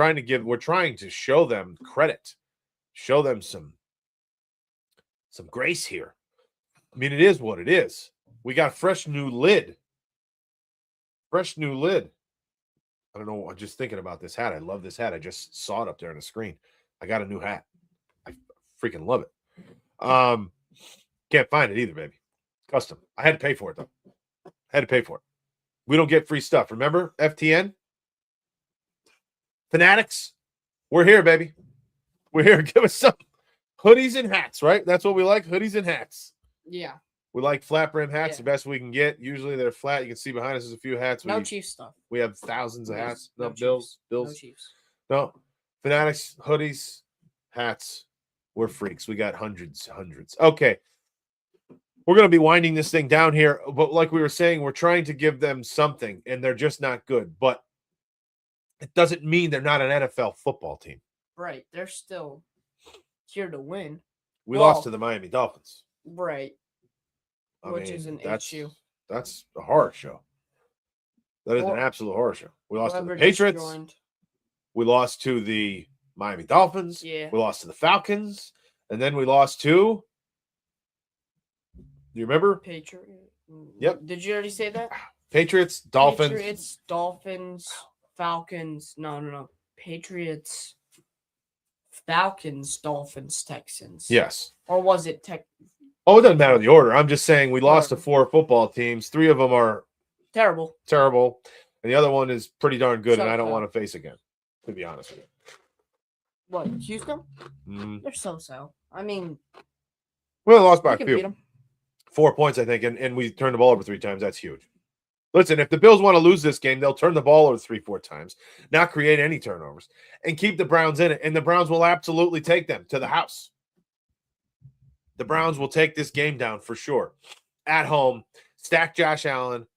we're trying to show them credit, show them some grace here. I mean, it is what it is. We got fresh new lid. I don't know. I'm just thinking about this hat. I love this hat. I just saw it up there on the screen. I got a new hat. I freaking love it. Can't find it either, baby. Custom. I had to pay for it, though. Had to pay for it. We don't get free stuff. Remember FTN? Fanatics? We're here, baby. We're here. Give us some hoodies and hats, right? That's what we like, hoodies and hats. Yeah. We like flat brim hats, Yeah. the best we can get. Usually they're flat. You can see behind us there's a few hats. No Chiefs stuff. We have thousands of No- hats. no No, Bills. No Bills. Chiefs. No. Fanatics, hoodies, hats. We're freaks. We got hundreds. Okay. We're going to be winding this thing down here. But like we were saying, we're trying to give them something, and they're just not good. But it doesn't mean they're not an NFL football team. Right. They're still here to win. We Well- lost to the Miami Dolphins. Right. I Which mean, is an that's, issue. That's a horror show. That is Well, an absolute horror show. We lost to the Whoever just Patriots. joined- We lost to the Miami Dolphins. Yeah. We lost to the Falcons. And then we lost to. Do you remember? Patriot. Yep. Did you already say that? Patriots, Dolphins. Patriots, Dolphins, Falcons. No. Patriots, Falcons, Dolphins, Texans. Yes. Or was it Tech? Oh, it doesn't matter the order. I'm just saying we lost to Whatever. 4 football teams. 3 of them are Terrible. terrible. And the other one is pretty darn good. And I don't So-so. want to face again, to be honest with you. What? Houston? Mm. They're so. I mean, We only lost by we a can few. beat them. 4 points, I think. And we turned the ball over 3 times. That's huge. Listen, if the Bills want to lose this game, they'll turn the ball over 3-4 times, not create any turnovers, and keep the Browns in it. And the Browns will absolutely take them to the house. The Browns will take this game down for sure. At home, stack Josh Allen,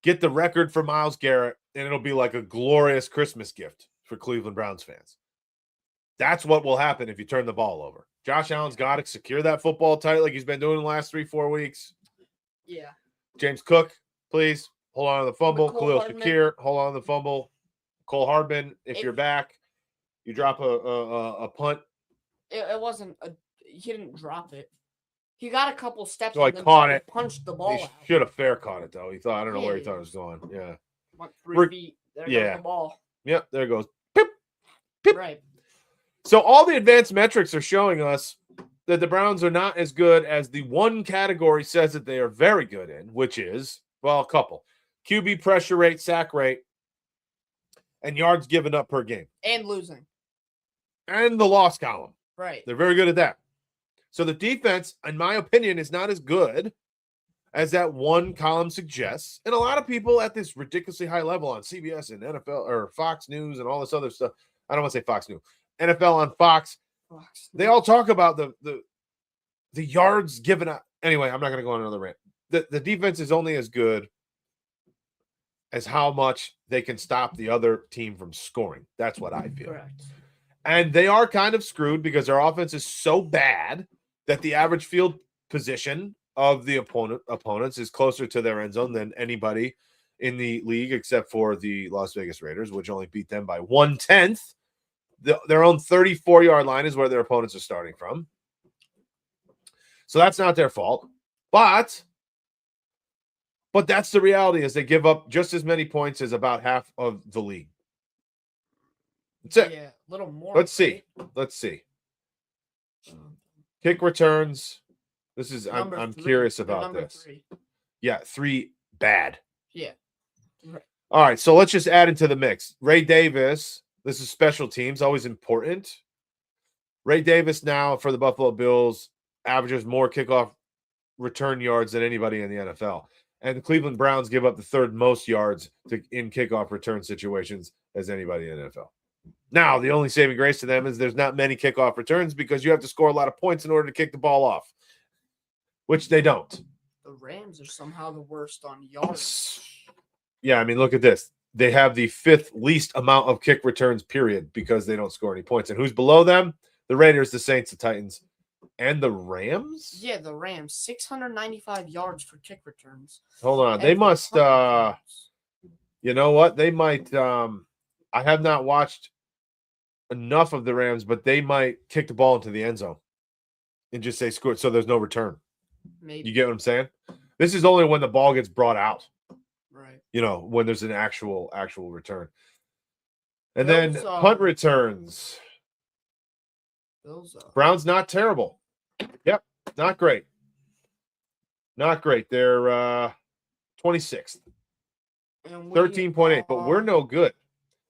get the record for Myles Garrett, and it'll be like a glorious Christmas gift for Cleveland Browns fans. That's what will happen if you turn the ball over. Josh Allen's got to secure that football tight like he's been doing the last 3-4 weeks. Yeah. James Cook, please. Hold on to the fumble. Mecole Khalil Hardman. Shakir, hold on to the fumble. Cole Hardman, if If- you're back, you drop a punt. It wasn't a. He didn't drop it. He got a couple steps. So I and then caught tried to it. Punch the ball He out. should have fair caught it, though. He thought, I don't know where he Yeah. thought it was going. Yeah. Went We're- 3 feet. There yeah. goes the ball. Yep, there it goes. Pip. Pip. Right. So all the advanced metrics are showing us that the Browns are not as good as the one category says that they are very good in, which is, well, a couple. QB pressure rate, sack rate, and yards given up per game. And losing. And the loss column. Right. They're very good at that. So the defense, in my opinion, is not as good as that one column suggests. And a lot of people at this ridiculously high level on CBS and NFL or Fox News and all this other stuff. I don't want to say Fox News. NFL on Fox. Fox. They all talk about the yards given up. Anyway, I'm not going to go on another rant. The defense is only as good as how much they can stop the other team from scoring. That's what I feel. Correct. And they are kind of screwed because their offense is so bad that the average field position of the opponents is closer to their end zone than anybody in the league except for the Las Vegas Raiders, which only beat them by 1/10. Their own 34-yard line is where their opponents are starting from. So that's not their fault. But that's the reality is they give up just as many points as about half of the league. That's it. Yeah. A little more. Let's see. Let's see. Kick returns. This is Number I'm 3. curious They're about number this. 3. Yeah, 3 bad. Yeah. All right, so let's just add into the mix. Ray Davis, this is special teams, always important. Ray Davis now for the Buffalo Bills averages more kickoff return yards than anybody in the NFL. And the Cleveland Browns give up the 3rd most yards in kickoff return situations as anybody in the NFL. Now, the only saving grace to them is there's not many kickoff returns because you have to score a lot of points in order to kick the ball off, which they don't. The Rams are somehow the worst on yards. Yeah, I mean, look at this. They have the 5th least amount of kick returns, period, because they don't score any points. And who's below them? The Raiders, the Saints, the Titans, and the Rams? Yeah, the Rams. 695 yards for kick returns. Hold on. They And must, punt returns. you know what? They might, I have not watched enough of the Rams, but they might kick the ball into the end zone and just say score it so there's no return. Maybe. You get what I'm saying? This is only when the ball gets brought out. Right. You know, when there's an actual return. And Bills, then punt returns. Bills. Browns not terrible. Yep, not great. Not great. They're 26th, And 13.8, but we're no good.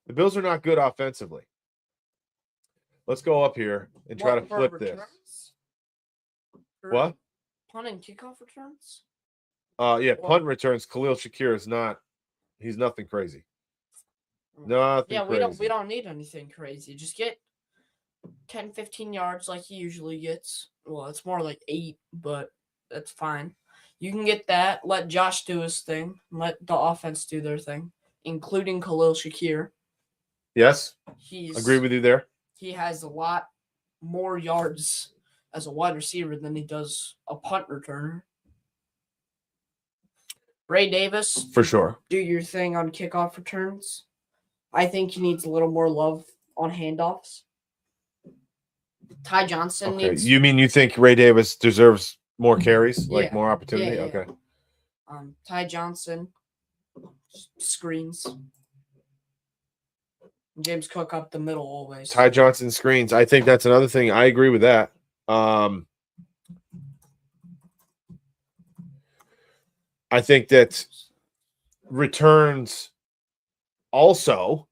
The Bills are not good offensively. Let's go up here and try to flip this. What? Punt and kickoff returns? Yeah, punt returns. Khalil Shakir is not. He's nothing crazy. Nothing crazy. We don't need anything crazy. Just get 10, 15 yards like he usually gets. Well, it's more like 8, but that's fine. You can get that. Let Josh do his thing. Let the offense do their thing, including Khalil Shakir. Yes, agree with you there. He has a lot more yards as a wide receiver than he does a punt returner. Ray Davis, for sure, do your thing on kickoff returns. I think he needs a little more love on handoffs. Ty Johnson needs. You think Ray Davis deserves more carries, like more opportunity? Yeah. Okay. Ty Johnson screens. James Cook up the middle always. Ty Johnson screens. I think that's another thing. I agree with that. I think that returns also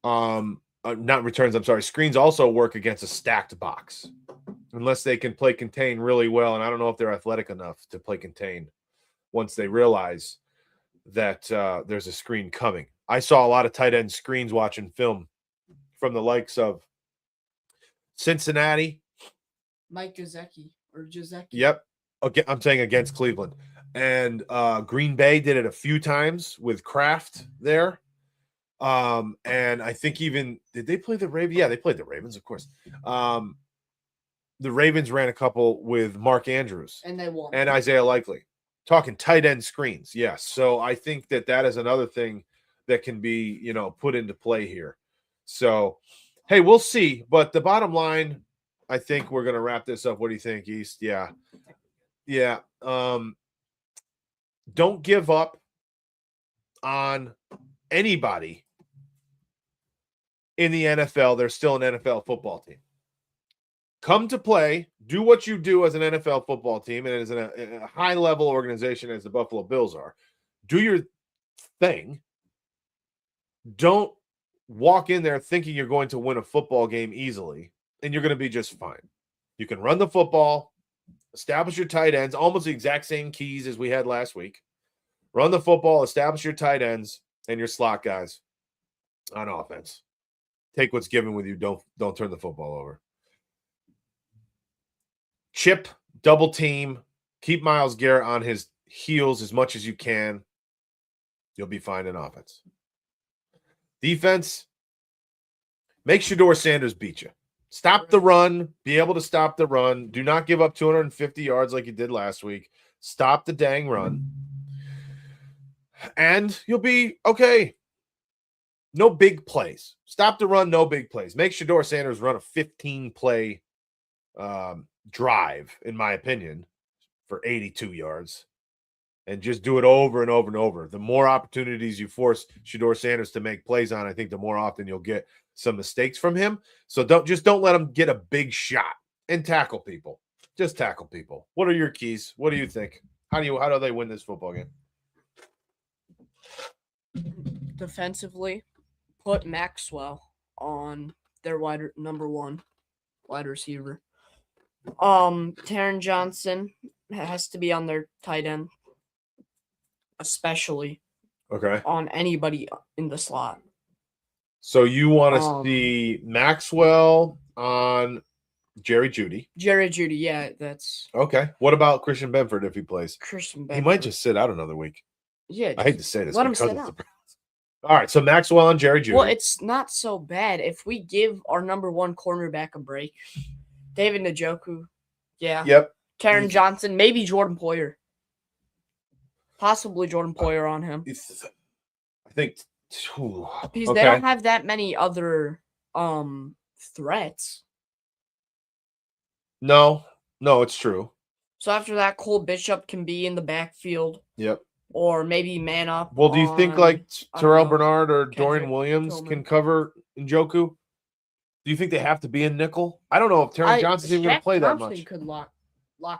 not returns, I'm sorry, screens also work against a stacked box unless they can play contain really well, and I don't know if they're athletic enough to play contain once they realize that there's a screen coming. I saw a lot of tight end screens watching film from the likes of Cincinnati. Mike Gesicki or Gesicki. Yep. Okay, I'm saying against Cleveland. And Green Bay did it a few times with Kraft there. And I think even did they play the Ravens? Yeah, they played the Ravens, of course. The Ravens ran a couple with Mark Andrews and they won. And Isaiah Likely. Talking tight end screens, yes. So I think that is another thing that can be, put into play here. So, hey, we'll see. But the bottom line, I think we're going to wrap this up. What do you think, East? Yeah. Yeah. Don't give up on anybody in the NFL. They're still an NFL football team. Come to play, do what you do as an NFL football team and as a high-level organization as the Buffalo Bills are. Do your thing. Don't walk in there thinking you're going to win a football game easily, and you're going to be just fine. You can run the football, establish your tight ends, almost the exact same keys as we had last week. Run the football, establish your tight ends and your slot guys on offense. Take what's given with you. Don't turn the football over. Chip, double team, keep Myles Garrett on his heels as much as you can. You'll be fine in offense. Defense, make Shedeur Sanders beat you. Stop the run. Be able to stop the run. Do not give up 250 yards like you did last week. Stop the dang run. And you'll be okay. No big plays. Stop the run, no big plays. Make Shedeur Sanders run a 15-play drive, in my opinion, for 82 yards. And just do it over and over and over. The more opportunities you force Shedeur Sanders to make plays on, I think the more often you'll get some mistakes from him. So don't let him get a big shot and tackle people. Just tackle people. What are your keys? What do you think? How do they win this football game? Defensively, put Maxwell on their number one wide receiver. Taron Johnson has to be on their tight end, especially on anybody in the slot. So you want to see Maxwell on Jerry Jeudy? Jerry Jeudy, yeah, that's okay. What about Christian Benford if he plays? Christian Benford. He might just sit out another week. Yeah, I hate to say this. Let him sit out. All right, so Maxwell and Jerry Jeudy. Well, it's not so bad if we give our number one cornerback a break. David Njoku, yeah. Yep. Taron Johnson, maybe Jordan Poyer. Possibly Jordan Poyer on him. I think because they don't have that many other threats. No, it's true. So after that, Cole Bishop can be in the backfield. Yep. Or maybe man up. Well, do you think like Terrell Bernard or Dorian Williams can cover Njoku? Do you think they have to be in nickel? I don't know if Taron Johnson's even going to play that much. Could lock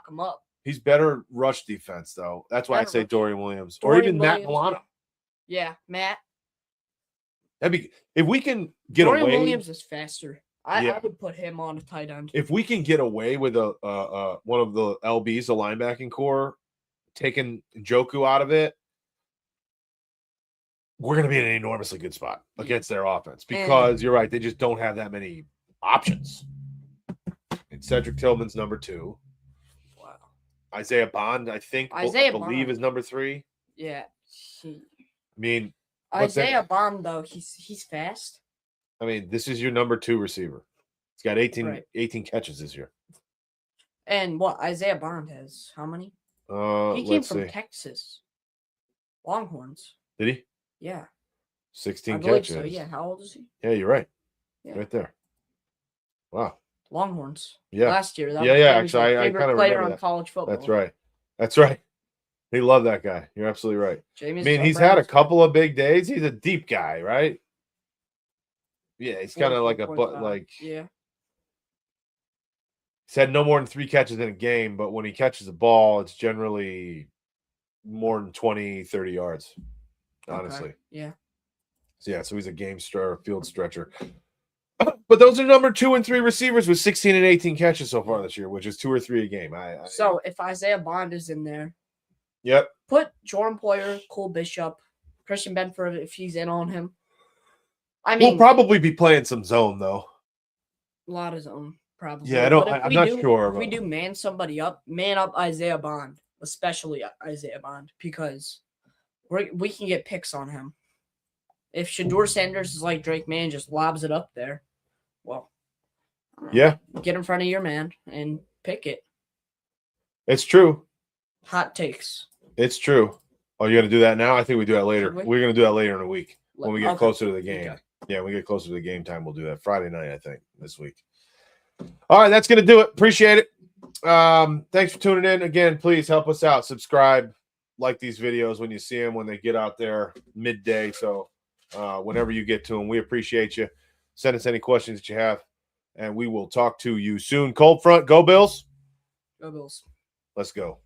him up. He's better rush defense, though. That's why I Better say rush. Dorian Williams or Dorian even Matt Williams, Milano. Yeah, Matt. That'd be if we can get Dorian away. Williams is faster. I Yeah. would put him on a tight end. If we can get away with a one of the LBs, the linebacking core, taking Njoku out of it, we're going to be in an enormously good spot against their offense because you're right. They just don't have that many options. And Cedric Tillman's number 2. Wow. Isaiah Bond, I think, I believe is number 3. Yeah. I mean, Isaiah Bond, though, he's fast. I mean, this is your number 2 receiver. He's got 18 catches this year. And what Isaiah Bond has? How many? He came from Texas. Longhorns. Did he? Yeah. 16 catches. So, yeah. How old is he? Yeah, you're right. Yeah. Right there. Wow. Longhorns. Yeah. Last year. That was actually, I kind of player remember on that. college football. That's right. They love that guy. You're absolutely right. James he's had a couple of big days. He's a deep guy, right? Yeah, he's kind of like yeah. He's had no more than 3 catches in a game, but when he catches the ball, it's generally more than 20, 30 yards, honestly. Okay. Yeah. So he's a field stretcher. But those are number 2 and 3 receivers with 16 and 18 catches so far this year, which is 2 or 3 a game. So if Isaiah Bond is in there, yep. Put Jordan Poyer, Cole Bishop, Christian Benford if he's in on him. I mean, we'll probably be playing some zone though. A lot of zone, probably. Yeah, I'm not sure. If we do man up Isaiah Bond, especially Isaiah Bond, because we can get picks on him. If Shedeur Sanders is like Drake May and just lobs it up there, well, yeah, get in front of your man and pick it. It's true. Hot takes. It's true. Oh, you're gonna do that now? I think we do that later. We? We're gonna do that later in the week when we get closer to the game. Okay. Yeah, when we get closer to the game time, we'll do that Friday night. I think this week. All right, that's gonna do it. Appreciate it. Thanks for tuning in again. Please help us out. Subscribe, like these videos when you see them when they get out there midday. So whenever you get to them, we appreciate you. Send us any questions that you have, and we will talk to you soon. Cold front, go Bills. Go Bills. Let's go.